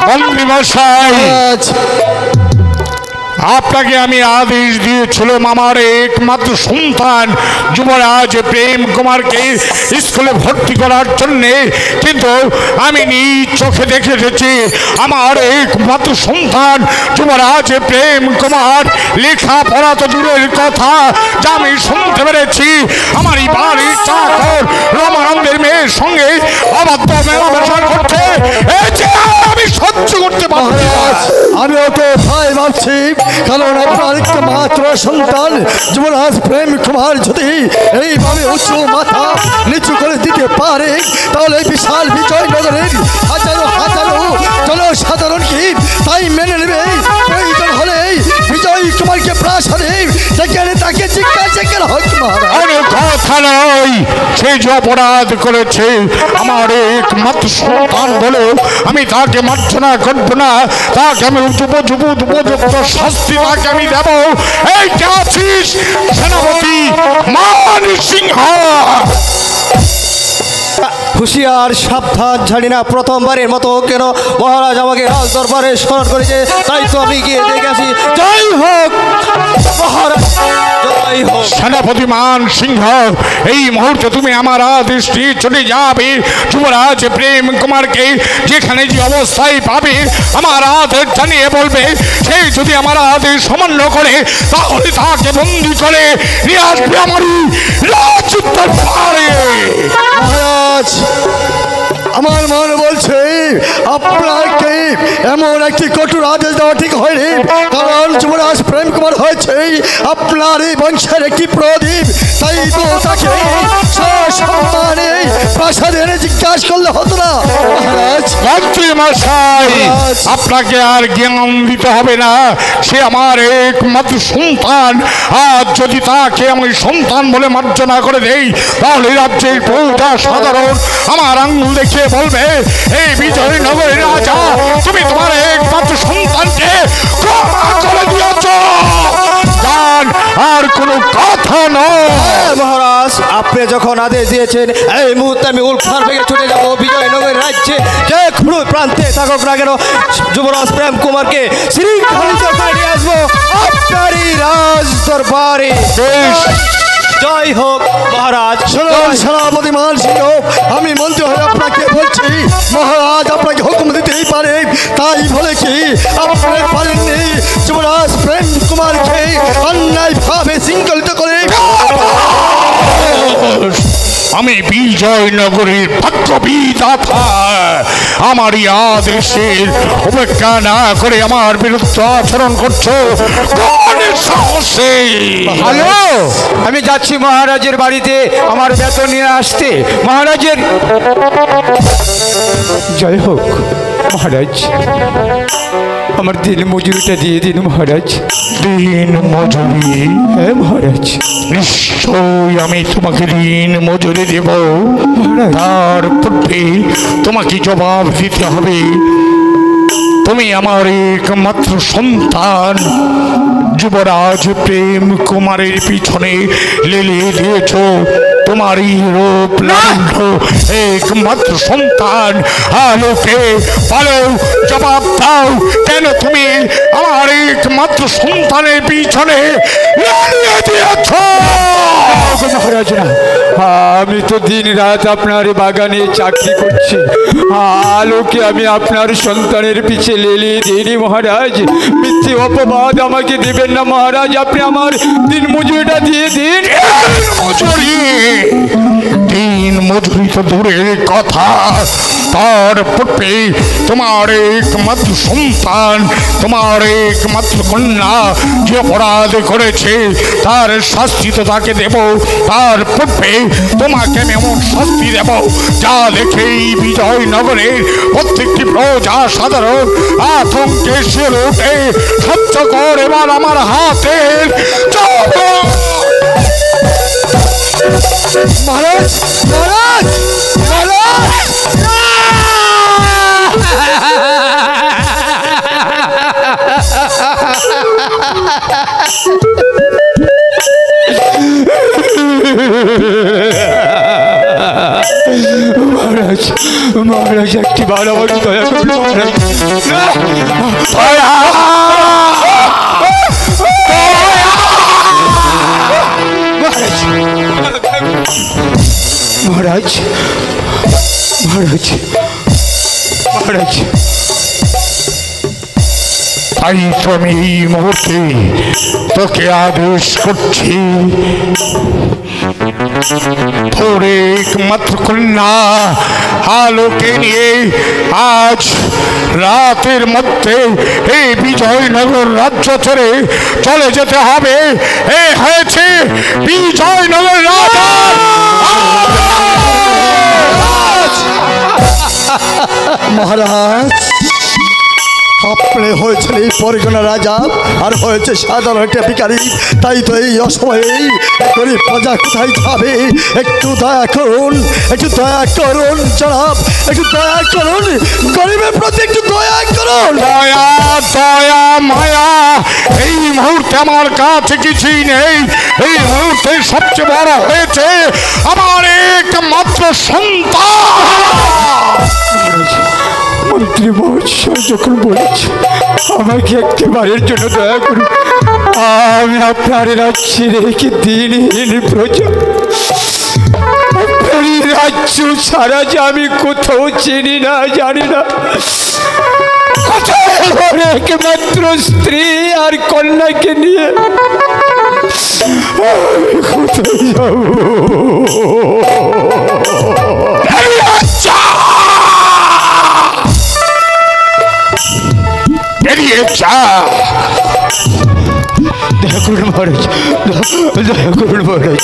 মন্ত্রী মশাই, আপনাকে আমি আদেশ দিয়েছিলাম আমার একমাত্র সন্তান যুবরাজ প্রেম কুমারকে স্কুলে ভর্তি করার জন্যে, কিন্তু আমি নিজ চোখে দেখে এসেছি আমার একমাত্র সন্তান যুবরাজ প্রেম কুমার লেখাপড়া তো দূরের কথা, যা আমি শুনতে পেরেছি আমার এই বাড়ির চাকর রমানন্দের মেয়ের সঙ্গে অবাধ্য মেলামেশা করছে। আমি সহ্য করতে পারছি না। আমি ওকে ভয় ভাবছি, কারণ আপনার মাত্র সন্তান যুবরাজ প্রেম কুমার যদি এইভাবে উঁচু মাথা নিচু করে দিতে পারে, তাহলে বিশাল বিজয়নগরের হাজারো হাজারো জনসাধারণ কি তাই মেনে নেবে? প্রয়োজন হলে বিজয় কুমারকে প্রাসাদে সেখানে তাকে জিজ্ঞাসা করা হোক। কথা নয়, সে যে অপরাধ করেছে আমার একমাত্র সন্তান বলে আমি তাকে মার্জনা করবো না, তাকে আমি উপযুক্ত শাস্তি তাকে আমি দেব। এই কে আছিস? সেনাপতি মান সিংহ। হুঁশিয়ার, সাবধান, জানি না প্রথমবারের মতো কেন মহারাজ আমাকে রাজ দরবারে স্মরণ করেছে, তাই তো আমি গিয়ে দেখে আসি। জয় হোক মহারাজ, জয় হোক। সেনাপতি মান সিংহ, এই মুহূর্তে তুমি আমার আদেশ দিয়ে চলে যাবে, যুবরাজ প্রেম কুমারকে যেখানে যে অবস্থায় পাবে আমার আদেশ জানিয়ে বলবে। সে যদি আমার আদেশ অমান্য করে তাহলে তাকে বন্দি করে নিয়ে আসবে আমার রাজদরবারে। মহারাজ, আমার মনে বলছে আপনাকে এমন একটি কঠোর আদেশ দেওয়া ঠিক হয়নি, কারণ যুবরাজ প্রেম কুমার হয়েছে আপনার এই বংশের একটি প্রদীপ, তাই তো তাকে সসম্মানে প্রাসাদে এনে জিজ্ঞাসা করলে হতো না। মহারাজ, মন্ত্রী মশাই, আপনাকে আর জ্ঞান দিতে হবে না, সে আমার একমাত্র সন্তান। আর যদি তাকে আমি সন্তান বলে মার্জনা করে দেই তাহলে রাজ্যের প্রজা সাধারণ আমার আঙ্গুল দেখে বলবে, এই বিজয়নগরের রাজা তুমি তোমার একমাত্র সন্তানকে ক্ষমা করে দিয়েছ। আর কোনো কথা নয়। মহারাজ, আপনি যখন আদেশ দিয়েছেন এই মুহূর্তে আমি উল্ফার ভেঙে ছুটে যাবো বিজয়নগরের রাজ্যে, যে কোনো প্রান্তে থাকুক না কেন যুবরাজ প্রেম কুমারকে শৃঙ্খলিত করে নিয়ে আসবো আপনারই রাজ দরবারে। জয় হোক মহারাজ। সেনাপতি মান সিংহ, আমি মন্ত্রী হয়ে আপনাকে বলছি, মহারাজ আপনাকে হুকুম দিতেই পারে, তাই বলে কি আপনি পারেননি যুবরাজ প্রেম কুমারকে অন্যায়ভাবে শৃঙ্খলিত করে? আমি বিজয়নগরের ভাগ্যবিধাতা, আমারই আদেশের উপেক্ষা না করে আমার বিরুদ্ধে আচরণ করছো সাহসে। হ্যালো, আমি যাচ্ছি মহারাজের বাড়িতে আমার বেতন নিয়ে আসতে। মহারাজের জয় হোক। মহারাজ, আমার দিন মজুরিটা দিয়ে দিন মহারাজ। দিন মজুরি? হ্যাঁ মহারাজ, নিশ্চয়ই আমি তোমাকে দিন মজুরি দেব, তার পূর্বে তোমাকে জবাব দিতে হবে। তুমি আমার একমাত্র সন্তান যুবরাজ প্রেম কুমারের পিছনে লেলিয়ে দিয়েছ তোমারই রূপ লালন একমাত্র সন্তান। আলোকে বলো, জবাব দাও, কেন তুমি আমার একমাত্র সন্তানের পিছনে লেলিয়ে দিয়েছ? মহারাজ না, আমি তো দিন রাত আপনার বাগানে চাকরি করছি, আলোকে আমি আপনার সন্তানের পিছে লেলিয়ে দিইনি মহারাজ। মিথ্যে অপবাদ আমাকে দেবেন না মহারাজ, আপনি আমার দিন মজুরিটা দিয়ে দিন। দিন মজুরি তো দূরের কথা, তার পূর্বে তোমার একমাত্র সন্তান, তোমার একমাত্র কন্যা যে অপরাধ করেছে তার শাস্তি তো তাকে দেব। তার পূর্বে তোমাকে আমি এমন শাস্তি দেব যা দেখেই বিজয়নগরের প্রত্যেকটি প্রজা সাধারণ আতঙ্কে শির ওঠে। সহ্য কর এবার আমার হাতের। মহারাজ, মহারাজ, মহারাজ! মহারাজ একটি বার আমাকে দয়া করুন মহারাজ। মহারাজ মহারাজ মহারাজ তাই তো আমি এই মুহূর্তে তোকে আদেশ করছি, তোর একমাত্র কন্যা আলোকে নিয়ে আজ রাতের মধ্যে এই বিজয়নগর রাজ্য ছেড়ে চলে যেতে হবে। এ হয়েছে বিজয়নগর রাজা। মহারাজ, আপনি হয়েছেন এই পরগনা রাজা আর হয়েছে সাধারণ একটা ভিখারি, তাই তো এই অসময়েই গরিব প্রজা কোথায় যাবে? একটু দয়া করুন, একটু দয়া করুন জনাব, একটু দয়া করুন, গরিবের প্রতি একটু দয়া করুন। দয়া দয়া মায়া এই মুহূর্তে আমার কাছে কিছুই নেই। এই মুহূর্তে সবচেয়ে বড় হয়েছে আমার একমাত্র সন্তান। মন্ত্রী মহাশয় যখন বলেছে আমাকে একেবারের জন্য দয়া করুন, আমি আপনার রাজ্যে রেখে দিনহীন প্রজা, আপনার রাজ্য ছাড়া যে আমি কোথাও চিনি না, জানি না, একমাত্র স্ত্রী আর কন্যাকে নিয়ে আমি কোথায় যাব? বেরিয়ে যা। দয়া করুন মহারাজ, দয়া করুন মহারাজ।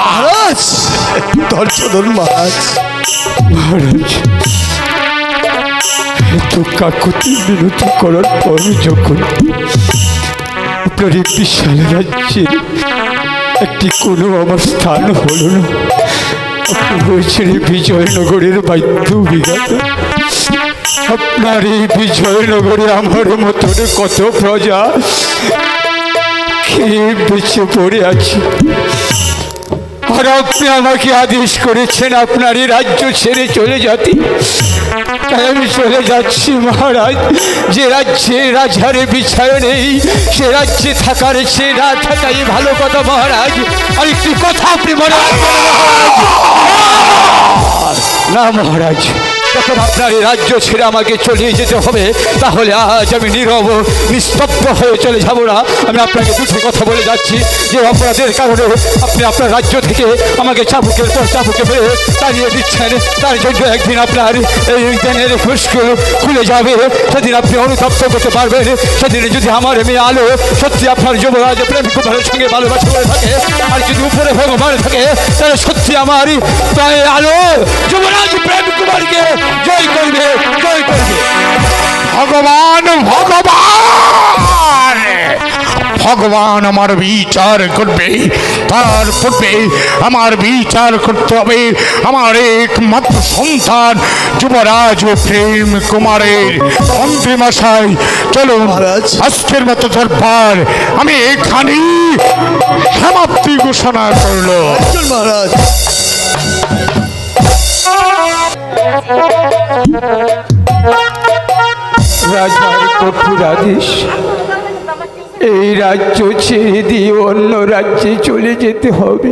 মহারাজ, ধৈর্য ধরুন মহারাজ। মহারাজ, এত কাকুতি বিনতি করার পর যখন আপনার এই বিশাল রাজ্যের একটি কোনো আমার স্থান হলো না, আপনি হয়েছেন এই বিজয়নগরের বাদ্য বিধাতা। আপনার এই বিজয়নগরে আমার মতন কত প্রজা খেয়ে বেঁচে পড়ে আছে, আর আপনি আমাকে আদেশ করেছেন আপনারই রাজ্য ছেড়ে চলে যেতে। তাই আমি চলে যাচ্ছি মহারাজ। যে রাজ্যে রাজারে বিচার নেই, সে রাজ্যে থাকার চেয়ে না থাকাই ভালো কথা মহারাজ। আর একটি কথা আপনি মনে রাখবেন মহারাজ। না মহারাজ, যখন আপনার এই রাজ্য ছেড়ে আমাকে চলিয়ে যেতে হবে, তাহলে আজ আমি নীরব নিস্তব্ধ হয়ে চলে যাব না। আমি আপনাকে দুটি কথা বলে যাচ্ছি, যে অপরাধের কারণে আপনি আপনার রাজ্য থেকে আমাকে চাবুকের পর চাবুকে ফেলে তাড়িয়ে দিচ্ছেন, তার জন্য একদিন আপনার এই জ্ঞানের মুশকিল খুলে যাবে। সেদিন আপনি অনুতপ্ত করতে পারবেন। সেদিন যদি আমার মেয়ে আলো সত্যি আপনার যুবরাজ প্রেম কুমারের সঙ্গে ভালোবাসা করে থাকে, আর যদি উপরে ভগবান থাকে, তাহলে সত্যি আমার প্রায় আলো যুবরাজ প্রেম কুমারকে জয় করবে, জয় করবে। ভগবান ভগবান ভগবান আমার বিচার করবে। তার পূর্বে আমার বিচার করতে হবে আমার একমাত্র সন্তান যুবরাজ প্রেম কুমারের। মন্ত্রী মশাই চলুন, মহারাজ। আজকের মতো দরবার আমি এখানেই সমাপ্তি ঘোষণা করলো। মহারাজ, রাজার কঠোর আদেশ, এই রাজ্য ছেড়ে দিয়ে অন্য রাজ্যে চলে যেতে হবে।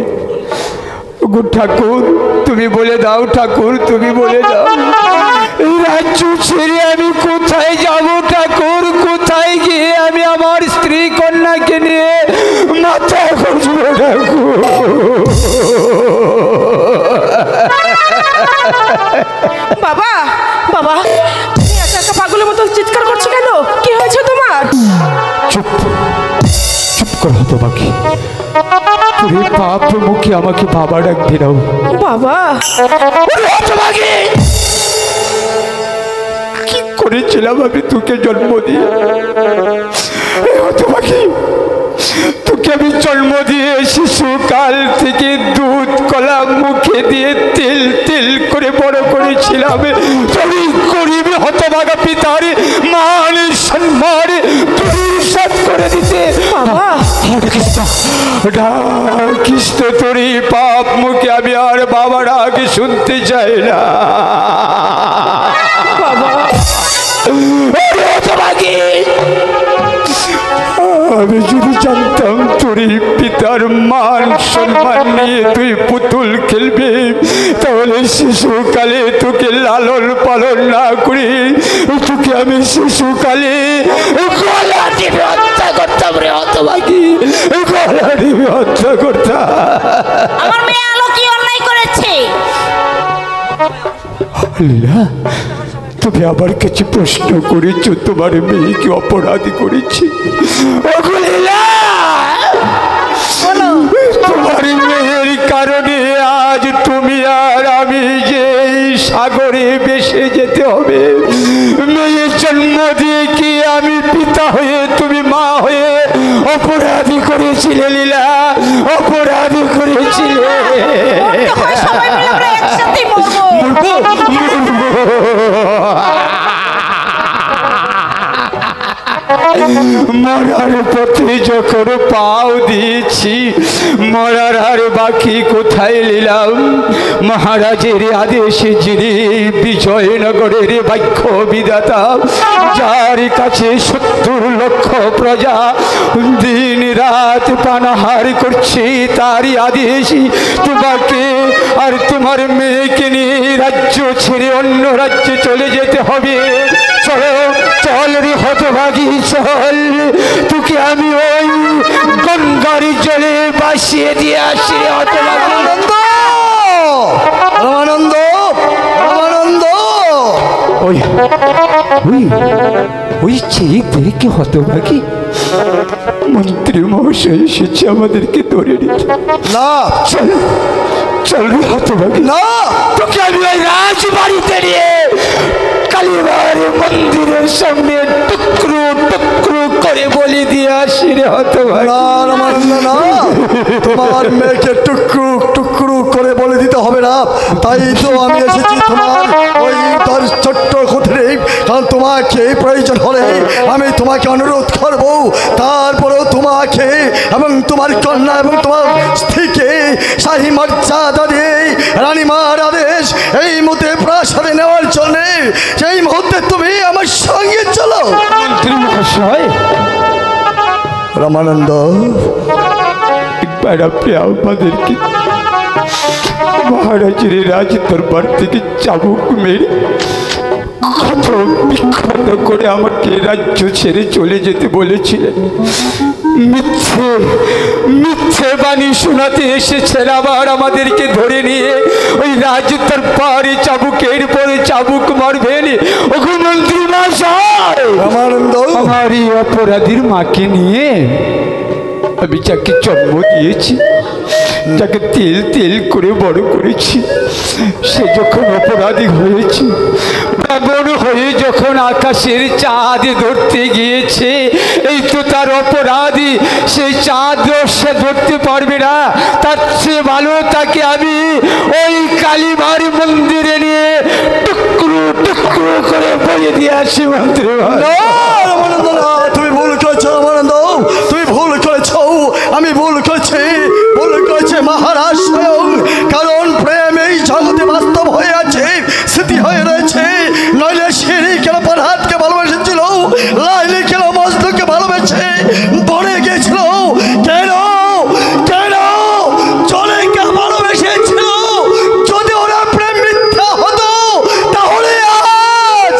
গো ঠাকুর, তুমি বলে দাও, ঠাকুর তুমি বলে দাও, এই রাজ্য ছেড়ে আমি কোথায় যাব ঠাকুর? কোথায় গিয়ে আমি আমার স্ত্রী কন্যাকে নিয়ে মাথা খুঁজবো ঠাকুর? বাবা, বাবা, তুমি একা একা পাগলের মতো চিৎকার করছো কেন? কি হয়েছে তোমার? করো হতভাগী, তুমি পাপ মুখে আমাকে বাবা ডাকতে দাও। বাবা হতভাগী, কি করেছিলাম আমি তোকে জন্ম দিয়ে? হতভাগী, তোকে আমি জন্ম দিয়ে শিশুকাল থেকে দুধ কলা মুখে দিয়ে তেল তেল করে বড় করেছিলাম। তুমি গরিব হতভাগা পিতার মান সম্মান ধূলিসাৎ করে দিতে। বাবা কৃষ্ণ তোর পাপ মুখে আমি আর বাবার আগে শুনতে চাই না। আমি যদি জানতাম তোর পিতার মান সম্মান নিয়ে তুই পুতুল খেলবি, তাহলে শিশুকালে তোকে লালন পালন না করে তোকে আমি শিশুকালে গলা টিপে হত্যা করতাম রে হতভাগী, গলা টিপে হত্যা করতাম। আমার মেয়ে আলো কি অন্যায় করেছে? তুমি আবার কিছু প্রশ্ন করেছ, তোমার মেয়েকে অপরাধী করেছি। তোমার মেয়ের কারণে আজ তুমি আর আমি যে সাগরে ভেসে যেতে হবে। মেয়ের জন্ম দিয়ে কি আমি পিতা হয়ে তুমি মা হয়ে অপরাধী করেছিলে লীলা, অপরাধী করেছিলে। সবাই মিলে আমরা একসাথে মরবো। মরার পথে যখন পাও দিয়েছি, মরার আর বাকি কোথায় নিলাম? মহারাজের আদেশে যিনি বিজয়নগরের বাক্য বিধাতা, যার কাছে 70 লক্ষ প্রজা দিন রাত পানাহার করছে, তারই আদেশে তোমাকে আর তোমার মেয়েকে নিয়ে রাজ্য ছেড়ে অন্য রাজ্যে চলে যেতে হবে। চলো চল রে হতভাগী, চল, তোকে আমি ওই গঙ্গার জলে ভাসিয়ে দিয়ে আসি। হতভাগী রামানন্দ, রামানন্দ, ওই ওই ওই চেয়ে দেখে হতভাগী মন্ত্রী মহাশয় এসেছে আমাদেরকে ধরে নিতে। না চল চল রে হতভাগী, না, তোকে আমি ওই রাজবাড়িতে নিয়ে কালীবার মন্দিরের সামনে টুকরো টুকরো করে বলি দিয়ে আসি রে হতভাগী। না রামানন্দ, না, তোমার মেয়েকে টুকরু টুকরু করে বলে দিতে হবে না। তাই তো আমি এসেছি তোমার ওই তার ছোট্ট কুঠুরে, কারণ তোমাকে প্রয়োজন হলে আমি তোমাকে অনুরোধ করব, তারপরেও তোমাকে এবং তোমার কন্যা এবং তোমার স্ত্রীকে শাহী মর্যাদা দিয়ে রানীমার আদেশ এই মুহূর্তে প্রাসাদে নেওয়ার জন্য সেই মুহূর্তে তুমি আমার সঙ্গে চলো। মন্ত্রী মহাশয়, রামানন্দ, একবার আপনি আমাদেরকে মহারাজের রাজ দরবার থেকে চাবুক মেরে ক্ষত বিক্ষত করে আমাকে রাজ্য ছেড়ে চলে যেতে বলেছিলেন। মিথ্যে মিথ্যে বাণী শোনাতে এসেছেন, আবার আমাদেরকে ধরে নিয়ে ওই রাজ দরবারে চাবুকের পরে চাবুক মারবেন। ওগো মন্ত্রী মহাশয়, রামানন্দ, আমার এই অপরাধীর মাকে নিয়ে আমি যাকে জন্ম দিয়েছি, যাকে তেল তেল করে বড় করেছি, সে যখন অপরাধী হয়েছে, ব্রাহ্মণ হয়ে যখন আকাশের চাঁদ ধরতে গিয়েছে, এই তো তার অপরাধী, সেই চাঁদ সে ধরতে পারবে না। তার চেয়ে ভালো তাকে আমি ওই কালীমার মন্দিরে নিয়ে টুকরো টুকরো করে বলে দিয়ে আসি। মন্ত্রী রামানন্দ, না, তুমি ভুল করেছো রামানন্দ, তুমি ভুল করেছো, আমি ভুল করেছি, ভুল করেছে মহারাজ স্বয়ং। কারণ প্রেম এই জগতে বাস্তব হয়ে আছে, স্মৃতি হয়ে রয়েছে। নইলে সিঁড়ি কেন পারহাতকে ভালোবেসেছিল, লাইলি কেন মজনুকে ভালোবেসে বনে গিয়েছিল, কেন কেন জলেকে ভালোবেসেছিল? যদি ওরা প্রেম মিথ্যা হতো, তাহলে আজ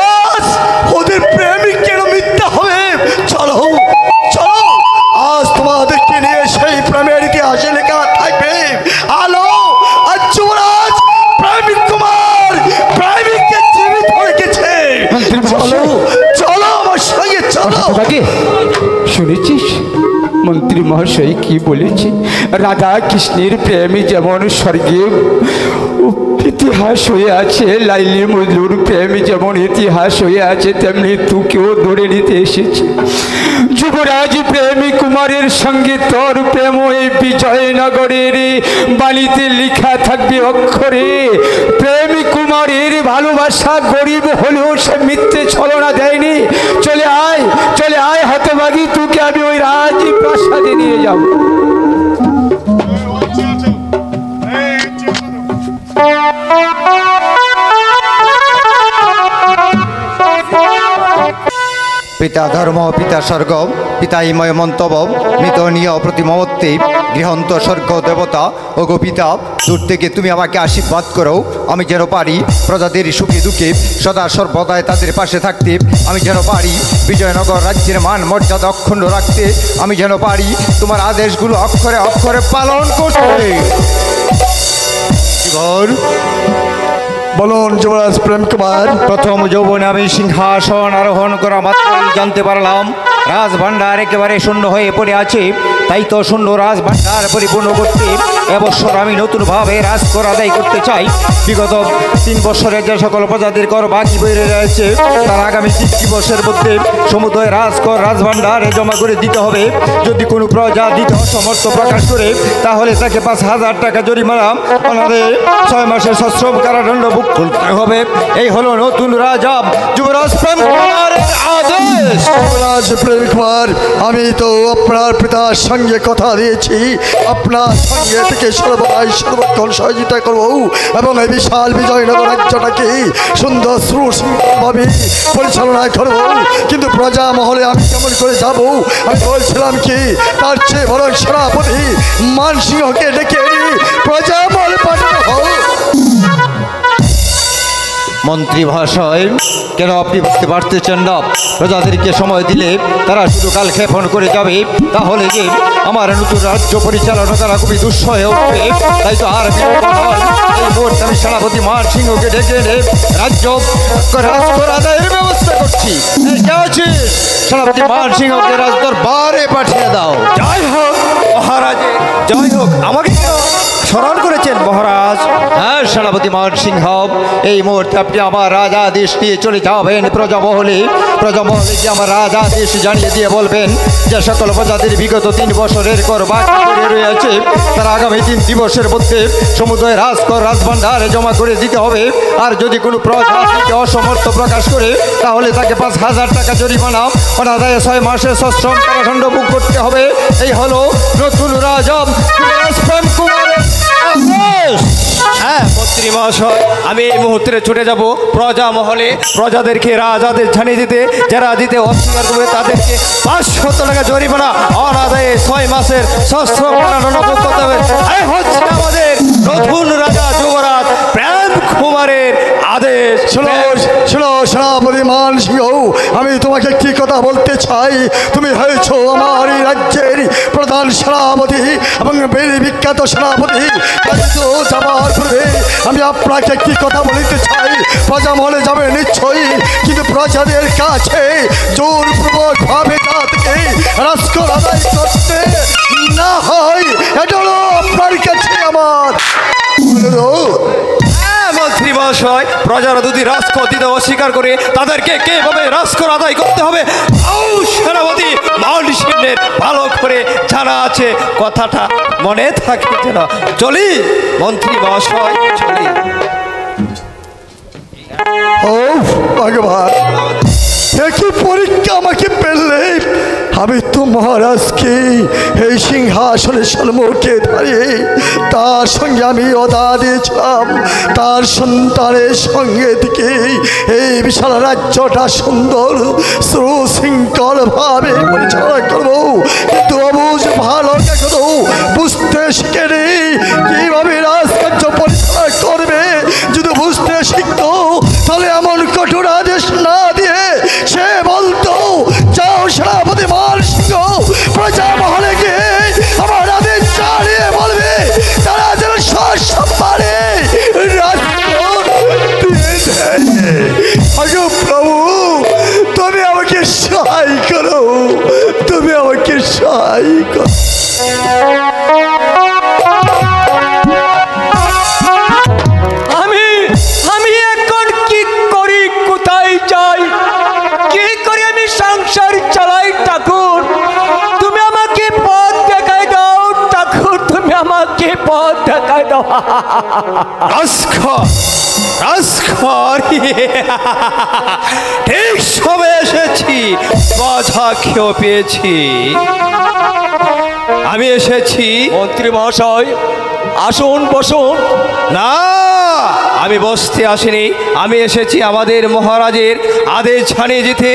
আজ ওদের প্রেমিক কেন মিথ্যা হবে? চলো চলো, আজ তোমাদেরকে নিয়ে সেই প্রেমের ইতিহাসে লেখা থাকবে। আলো আর যুবরাজ প্রেমিক কুমার প্রেমিককে জীবিত রেখেছে। চলো চলো আমার সঙ্গে চলো। শুনেছিস মন্ত্রী মহাশয় কি বলেছে? রাধা কৃষ্ণের প্রেমে যেমন স্বর্গে ইতিহাস হয়ে আছে, লাইলি মজনুর প্রেমে যেমন ইতিহাস হয়ে আছে, তেমনি তোকেও ধরে নিতে এসেছে। যুবরাজ প্রেমী কুমারের সঙ্গে তোর প্রেম এই বিজয়নগরের বাণীতে লেখা থাকবে অক্ষরে। প্রেমী কুমারের ভালোবাসা গরিব হলেও সে মিথ্যে ছলনা দেয়নি। চলে আয়, চলে আয় হতভাগী, তোকে আমি ওই রাজপ্রাসাদে নিয়ে যাব। পিতা ধর্ম, পিতা স্বর্গ, পিতা ইময় মন্তব্য, মৃত নিয় প্রতিমত্তি, গৃহন্ত স্বর্গ দেবতা ও গো পিতা, দূর থেকে তুমি আমাকে আশীর্বাদ করো। আমি যেন পারি প্রজাদের সুখে দুঃখে সদা সর্বদায় তাদের পাশে থাকতে। আমি যেন পারি বিজয়নগর রাজ্যের মান মর্যাদা অক্ষুণ্ণ রাখতে। আমি যেন পারি তোমার আদেশগুলো অক্ষরে অক্ষরে পালন করতে। বলুন যুবরাজ প্রেম কুমার। প্রথম যৌবনে আমি সিংহাসন আরোহণ করা মাত্রই জানতে পারলাম রাজভাণ্ডার একেবারে শূন্য হয়ে পড়ে আছে। তাই তো শূন্য রাজভাণ্ডার পরিপূর্ণ করতে এবছর আমি নতুনভাবে রাজকর আদায় করতে চাই। বিগত 3 বছরের যে সকল প্রজাতির কর বাকি বইরে রয়েছে, তার আগামী 3 বছরের মধ্যে সমুদয় রাজকর রাজভাণ্ডারে জমা করে দিতে হবে। যদি কোনো প্রজা দিতে অসমর্থ প্রকাশ করে, তাহলে তাকে 5,000 টাকা জরিমানা, আমাদের 6 মাসের সশ্রম কারাদণ্ড ভোগ করতে হবে। এই হলো নতুন রাজা যুবরাজ প্রেম কুমারের আদেশ। যুবরাজ প্রেম কুমার, আমি তো আপনার পিতার সঙ্গে কথা দিয়েছি, আপনার সঙ্গে থেকে সর্বদাই সর্বক্ষণ সহযোগিতা করব এবং এই বিশাল বিজয়নগর রাজ্যটাকে সুন্দর সুশৃঙ্খলভাবে পরিচালনা করব। কিন্তু প্রজা মহলে আমি কেমন করে যাব? আমি বলছিলাম কি, তার চেয়ে বরং সেনাপতি মানসিংহকে ডেকে প্রজা মহলে পাঠানো হোক। মন্ত্রী মহাশয়, কেন আপনি বুঝতে পারতেছেন না? প্রজাদেরকে সময় দিলে তারা শুধু কাল ক্ষেপণ করে যাবে, তাহলে যে আমার নতুন রাজ্য পরিচালনা করা খুবই দুঃসহ হয়ে উঠবে। তাই তো আর বিলম্ব নয়, এই মুহূর্তে আমি সেনাপতি মানসিংহকে ডেকে এনে রাজ্য আদায়ের ব্যবস্থা করছি। সেনাপতি মানসিংহকে রাজদরবারে পাঠিয়ে দাও। জয় হোক মহারাজে, জয় হোক। আমাকে স্মরণ করেছেন মহারাজ। হ্যাঁ সেনাপতি মানসিংহ, এই মুহূর্তে আপনি আমার রাজাদেশ নিয়ে চলে যাবেন প্রজামহলে। প্রজামহলে যে আমার রাজাদেশ জানিয়ে দিয়ে বলবেন যে সকল প্রজাদের বিগত 3 বছরের কর বাকি করে রয়েছে, তারা আগামী 3 দিবসের মধ্যে সমুদয় রাজকর রাজভাণ্ডারে জমা করে দিতে হবে। আর যদি কোনো প্রজা দিতে অসমর্থ প্রকাশ করে, তাহলে তাকে 5,000 টাকা জরিমানা, অনাদায়ে 6 মাসের সশ্রম কারাদণ্ড ভোগ করতে হবে। এই হলো নতুন রাজা প্রেম কুমারের আদেশ। হ্যাঁ মন্ত্রী মহাশয়, আমি এই মুহূর্তে ছুটে যাব প্রজা মহলে, প্রজাদেরকে রাজাদের জানিয়ে দিতে, যারা দিতে অস্বীকার করবে তাদেরকে 500 টাকা জরিমানা, অনাদায়ে 6 মাসের সশ্রম কারাদণ্ড ভোগ করতে হবে। এই হচ্ছে আমাদের নতুন রাজা যুবরাজ প্রেম কুমারের আদেশ। শোনো সেনাপতি মানসিংহ, আমি তোমাকে একটি কথা বলতে চাই। তুমি হয়েছো আমার এই রাজ্যের প্রধান সেনাপতি এবং বিখ্যাত সেনাপতি। যাবার পূর্বে আমি আপনাকে একটি কথা বলতে চাই। প্রজা মহলে যাবে নিশ্চয়ই, কিন্তু প্রজাদের কাছে জোরপূর্বক ভাবে তাদেরকে রাজকর আদায় করতে না হয়, এটা হলো আপনার কাছে আমার অনুরোধ। মন্ত্রী মহাশয়, প্রজারা যদি রাজকর দিতে অস্বীকার করে, তাদেরকে কিভাবে রাজকর আদায় করতে হবে সেনাপতি মানসিংহের ভালো করে জানা আছে। কথাটা মনে থাকে যেন। চলি মন্ত্রী মহাশয়, চলি। ও ভগবান, একই পরীক্ষা আমাকে পেলে। আমি তো মহারাজকে এই সিংহাসনের সম্মুখে দাঁড়িয়ে তার সঙ্গে আমি অদা দিয়েছিলাম, তার সন্তানের সঙ্গে থেকে এই বিশাল রাজ্যটা সুন্দর সুশৃঙ্খলভাবে পরিচালনা করবো। কিন্তু অবুঝ ভালো দেখো, বুঝতে শিখে নেই কীভাবে রাজকার্য পরিচালনা করবে। যদি বুঝতে শিখত, তাহলে এমন কঠোর আদেশ না দিয়ে সে বলতো, যাও সেনাপতি মানসিংহ, প্রজা মহলে গিয়ে আমার আদেশ চালিয়ে বলবে তারা যেন সম্মানে প্রভু, তুমি আমাকে সহায় করো, তুমি আমাকে সহায় তাই কর। আমি এখন কি করি, কোথায় যাই, কি করে আমি সংসার চালাই? ঠাকুর তুমি আমাকে পথ দেখাই দাও, ঠাকুর তুমি আমাকে পথ দেখাই দাও। রাজখর রাজখর ঠিক সময় এসেছি, বাধা খেয়েও পেয়েছি। আমি এসেছি। মন্ত্রী মহাশয় আসুন, বসুন। না, আমি বসতে আসিনি, আমি এসেছি আমাদের মহারাজের আদেশ জানিয়ে যেতে।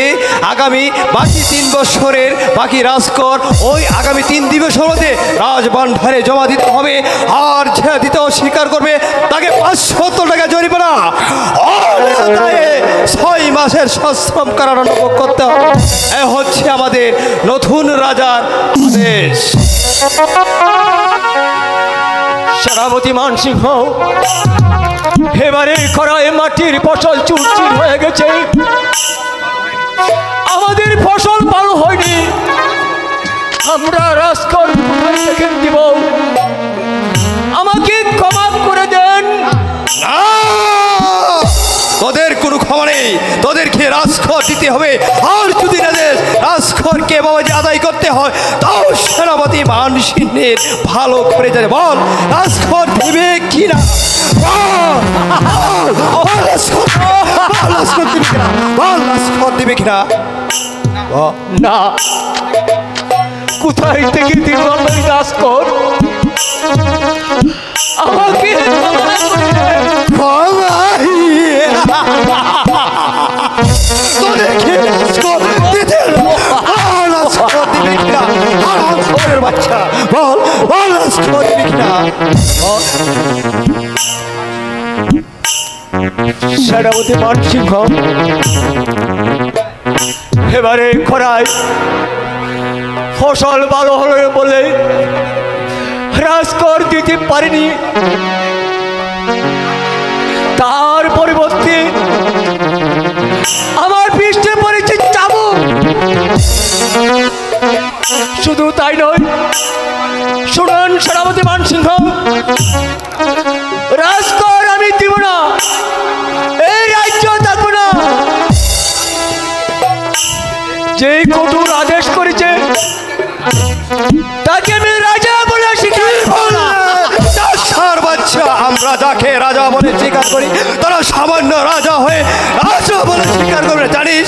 আগামী বাকি 3 বছরের বাকি রাজকর ওই আগামী 3 দিবসের মধ্যে রাজভাণ্ডারে জমা দিতে হবে। আর যে দিতে অস্বীকার করবে তাকে 500 টাকা জরিমানা, 6 মাসের সশ্রম কারাদণ্ড ভোগ করতে হবে। এ হচ্ছে আমাদের নতুন রাজার আদেশ। সেনাপতি মানসিংহ, এবারে খরায় মাটির ফসল চুরচুর হয়ে গেছে, আমাদের ফসল ভালো হয়নি, আমরা রাজকর দেখে দিব, আমাকে ক্ষমা করে দেন। না, তোদের কোনো ক্ষমা নেই, তোদেরকে রাজখর দিতে হবে। আর যদি রাজখরকে বাবাজি আদায় করতে হয় তাও সেনাপতি মানসিংহের ভালো করে যাবে। বল রাজখর দেবে কিনা? রাজখর দেবে কিনা? না, কোথায় থেকে দিব আমি রাজকর? আমাকে ক্ষমা করে দেন। বাচ্চা বল বল সেনাপতি মানসিংহ, এবারে খরায় ফসল ভালো হলো বলে রাজকর দিতে পারিনি, তার পরিবর্তে আমার পৃষ্ঠে পড়েছে চাবুক। শুধু তাই নয়, শুনুন সেনাপতি মানসিংহ, রাজকর আমি দিব না, এই রাজ্য থাকবো না। যে কঠোর আদেশ করেছে তাকে আমি রাজা বলে স্বীকার করব না। বাচ্চা, আমরা যাকে রাজা বলে স্বীকার করি তারা সামান্য রাজা হয়ে রাজা বলে স্বীকার করবে। জানিস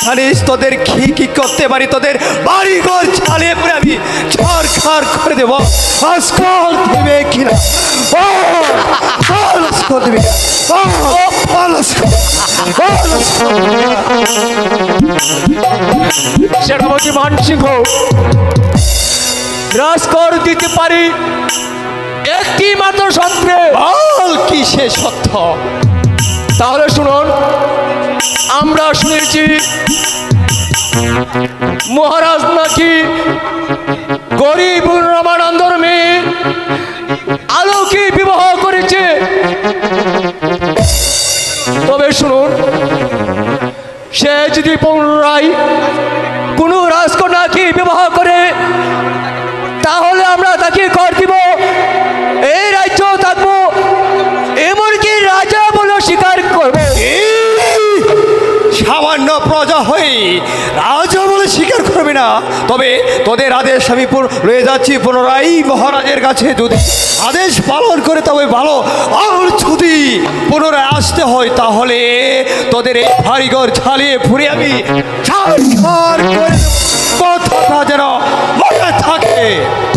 জানিস তোদের কি করতে পারি? তোদের বাড়ি ঘর ছাড়িয়ে পড়ে আমি ছাড়খাড় করে দেবো। রাজকর দেবে কিনা? রাজকর দেবে সেনাপতি মানসিংহ, রাজকর দিতে পারি একটি মাত্র সত্ত্বে। বল কি সে সত্য? তাহলে শুনুন, আমরা শুনেছি মহারাজ নাকি গরিব রামানন্দর মেয়ে আলোকে বিবাহ করেছে। তবে শুনুন, সে যদি পুনরায় কোনো রাজকন্যাকে বিবাহ করে তাহলে আমরা তাকে কর দিব, এই রাজ্য থাকবো, এমনকি রাজা বলে স্বীকার করবে। সামান্য প্রজা হয়ে রাজা বলে স্বীকার করবে না? তবে তোদের আদেশ আমি রয়ে যাচ্ছি পুনরায় মহারাজের কাছে। যদি আদেশ পালন করে তবে ভালো, আর যদি পুনরায় আসতে হয় তাহলে তোদের এই বাড়িঘর ছাড়িয়ে ফুরে আমি ছাড়খাড় করে দেব। কথাটা যেন মনে থাকে,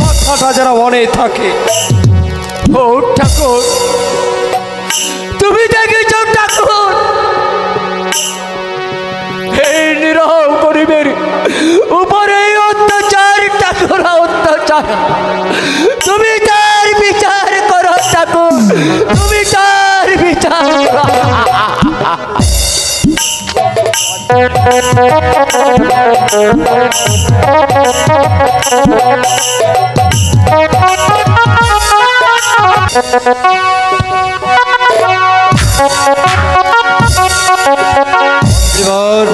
কথাটা যেন মনে থাকে। ও ঠাকুর, তুমি দেখেছ ঠাকুর, এই নিরহ গরিবের উপরে অত্যাচার, ঠাকুর অত্যাচার, তুমি তার বিচার করো ঠাকুর, তুমি তার বিচার করো।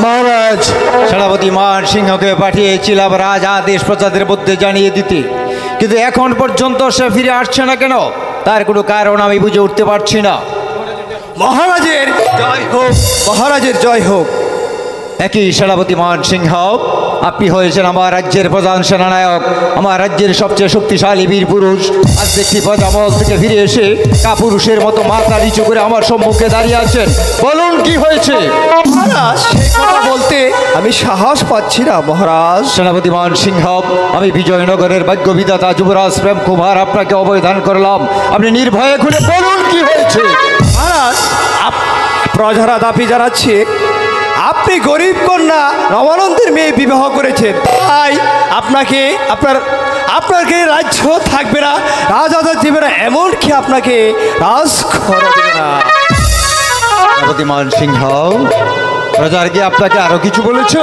মহারাজ, সেনাপতি মান সিংহকে পাঠিয়েছিলাম রাজ আদেশ প্রজাদের মধ্যে জানিয়ে দিতে, কিন্তু এখন পর্যন্ত সে ফিরে আসছে না কেন? তার কোনো কারণ আমি বুঝে উঠতে পারছি না। মহারাজের জয় হোক, মহারাজের জয় হোক। একই সেনাপতি মান সিংহ, আপনি হয়েছেন আমার রাজ্যের প্রধান সেনানায়ক, আমার রাজ্যের সবচেয়ে শক্তিশালী বীর পুরুষ। আজ দেখি প্রজামহল থেকে ফিরে এসে কাপুরুষের মতো মাথা নিচু করে আমার সম্মুখে দাঁড়িয়ে আছেন। বলুন কি হয়েছে? মহারাজ, সেই কথা বলতে আমি সাহস পাচ্ছি না মহারাজ। সেনাপতি মান সিংহ, আমি বিজয়নগরের ভাগ্য বিধাতা যুবরাজ প্রেম কুমার আপনাকে অবদান করলাম। আপনি নির্ভয়ে খুলে বলুন কি হয়েছে? মহারাজ, প্রজারা দাবি জানাচ্ছে আপনি গরিব কন্যা রমানন্দের মেয়ে বিবাহ করেছেন, তাই আপনাকে রাজ্য থাকবে না, রাজাদের দেবে না, এমনকি আপনাকে রাজখর দেবে না। সেনাপতি মান সিংহ, প্রজার কি আপনাকে আরো কিছু বলেছে?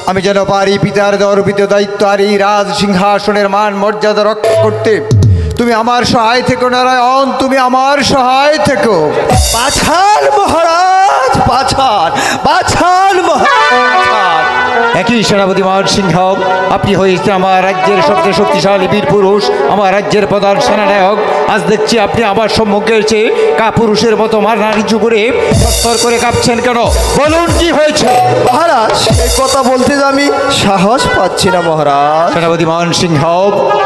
আমি যেন পারি পিতার অর্পিত দায়িত্ব আর এই রাজ সিংহাসনের মান মর্যাদা রক্ষা করতে। তুমি আমার সহায় থেকো নারায়ণ, তুমি আমার সহায় থেকো। পাছান মহারাজ, পাছান মহারাজ। একই সেনাপতি মান সিংহ, আপনি হয়েছেন আমার রাজ্যের সবচেয়ে শক্তিশালী বীর পুরুষ, আমার রাজ্যের প্রধান সেনানায়ক। আজ দেখছি আপনি আমার সম্মুখে এসে কাপুরুষের মতো মাথা নিচু করে থরথর করে কাঁপছেন কেন? বলুন কি হয়েছে? মহারাজ, এই কথা বলতে আমি সাহস পাচ্ছি না মহারাজ। সেনাপতি মান সিংহ,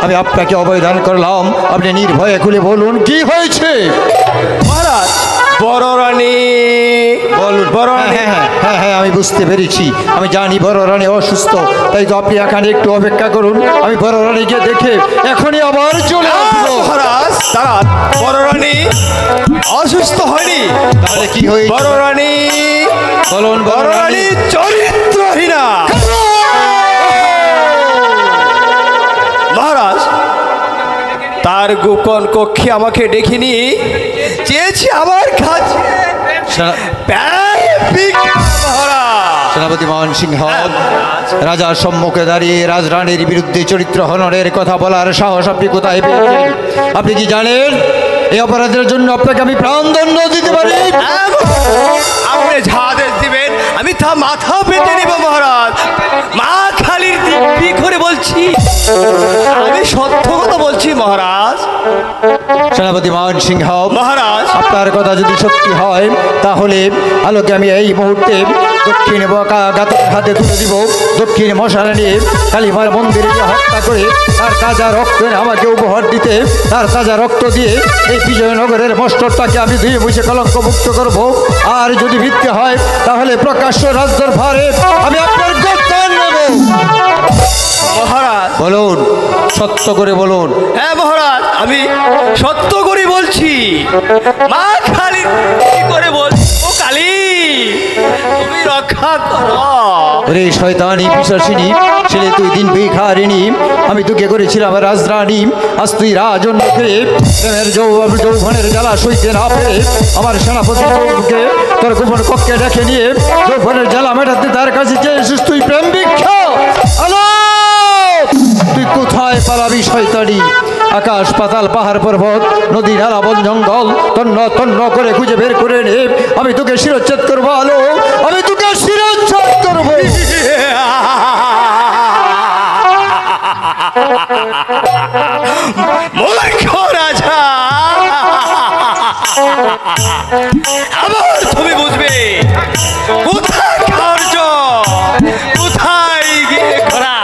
আমি আপনাকে অবদান করলাম, আপনি নির্ভয়ে খুলে বলুন কি হয়েছে? মহারাজ, বড় রানী বলুন। বড় রানী। হ্যাঁ, আমি বুঝতে পেরেছি, আমি জানি বড় রানী অসুস্থ, তাই তো আপনি এখানে একটু অপেক্ষা করুন, আমি বড় রানীকে দেখে এখনই আবার চলে আসবো। মহারাজ দাঁড়ান, বড় রানী অসুস্থ হয়নি। তাহলে কি হয়েছে? বড় রানী, বলুন। বড় রানী চরিত্রহীনা। মহারাজ, তার গোপন কক্ষে আমাকে ডেকে নিয়ে চেয়েছি আমার কাছে সেনাপতি মান সিংহ, রাজার সম্মুখে দাঁড়িয়ে রাজরানীর বিরুদ্ধে চরিত্র হননের কথা বলার সাহস আপনি কোথায় পেয়েছেন? আপনি কি জানেন এই অপরাধের জন্য আপনাকে আমি প্রাণদণ্ড দিতে পারি? আপনি যা আদেশ দিবেন আমি তা মাথা পেতে নিব মহারাজ। মা খালির দিব্যি করে বলছি, আমি সত্য কথা বলছি মহারাজ। সেনাপতি মান সিংহ মহারাজ, আপনার কথা যদি সত্যি হয় তাহলে আলোকে আমি এই মুহূর্তে দক্ষিণ গাতের হাতে তুলে দিব। দক্ষিণ মশালা নিয়ে কালীমার মন্দিরে গিয়ে হত্যা করে তার তাজা রক্ত আমাকে উপহার দিতে, তার তাজা রক্ত দিয়ে এই বিজয়নগরের মস্তরটাকে আমি ধুয়ে মুছে কলঙ্ক মুক্ত করব। আর যদি ভিত্তি হয় তাহলে প্রকাশ্য রাজদরবারে আমি আপনার গোত্র নেব। মহারাজ বলুন, সত্য করে বলুন। হ্যাঁ মহারাজ, আমি সত্য করে বলছি। মা খালি কি করে বল, ও কালী তুমি রক্ষা করো। রে শয়তানি পিশাচিনী ছেলে, তুই দিন ভিখারিণী, আমি তোকে করেছিলাম রাজরানী। আজ তুই রাজন্যকে প্রেমের যৌবনের জ্বালা সইতে না পেরে আমার সেনাপতিকে তোর গোপন কক্ষে ডেকে নিয়ে যৌবনের জ্বালা মেটাতে তার কাছে চেয়েছিস। তুই প্রেম ভিক্ষা। তুই কোথায় পালাবি শয়তানি? আকাশ পাতাল পাহাড় পর্বত নদী নালা বন জঙ্গল তন্ন তন্ন করে খুঁজে বের করে নে, আমি তোকে শিরচ্ছেদ করবো। আলো, আমি তোকে শিরচ্ছেদ করবো। মূর্খ রাজা, আবার তুমি বুঝবে কোথায় কার্য, কোথায় গিয়ে করা।